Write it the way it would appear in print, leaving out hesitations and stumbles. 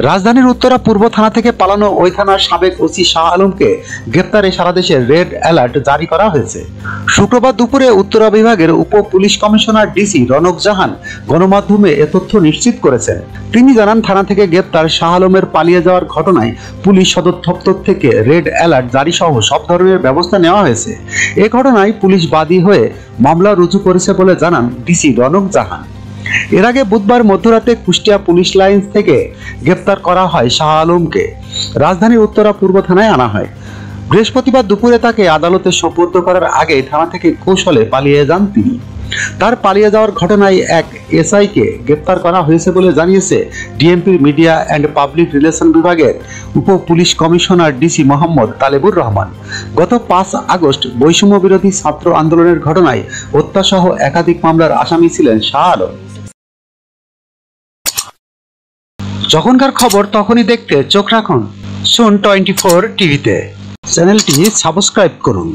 রাজধানীর উত্তরা পূর্ব থানা থেকে পালানো ওই থানার সাবেক ওসি শাহ আলমকে গ্রেপ্তারে সারা দেশে রেড অ্যালার্ট জারি করা হয়েছে। শুক্রবার দুপুরে উত্তরা বিভাগের উপ পুলিশ কমিশনার ডিসি রনক জাহান গণমাধ্যমে এ তথ্য নিশ্চিত করেছেন। তিনি জানান, থানা থেকে গ্রেপ্তার শাহ আলমের পালিয়ে যাওয়ার ঘটনায় পুলিশ সদর দপ্তর থেকে রেড অ্যালার্ট জারি সহ সব ধরনের ব্যবস্থা নেওয়া হয়েছে। এ ঘটনায় পুলিশ বাদী হয়ে মামলা রুজু করেছে বলে জানান ডিসি রনক জাহান। এর আগে বুধবার মধ্যরাতে কুষ্টিয়া পুলিশ লাইন থেকে গ্রেপ্তার করা হয় শাহ আলমকে। রাজধানীর উত্তরা পূর্ব থানায় আনা হয়। বৃহস্পতিবার দুপুরে তাকে আদালতে সোপর্দ করার আগে থানা থেকে কৌশলে পালিয়ে যান তিনি। তার পালিয়ে যাওয়ার ঘটনায় এক এসআইকে গ্রেপ্তার করা হয়েছে বলে জানিয়েছে ডিএমপির মিডিয়া অ্যান্ড পাবলিক রিলেশন বিভাগের উপ police commissioner DC Mohammad Talebur Rahman. গত ৫ আগস্ট বৈষম্য বিরোধী ছাত্র আন্দোলনের ঘটনায় হত্যাসহ একাধিক মামলার আসামি ছিলেন শাহ আলম। যখনকার খবর তখনই দেখতে চোখ রাখুন সুন 24 টিভিতে। চ্যানেলটি সাবস্ক্রাইব করুন।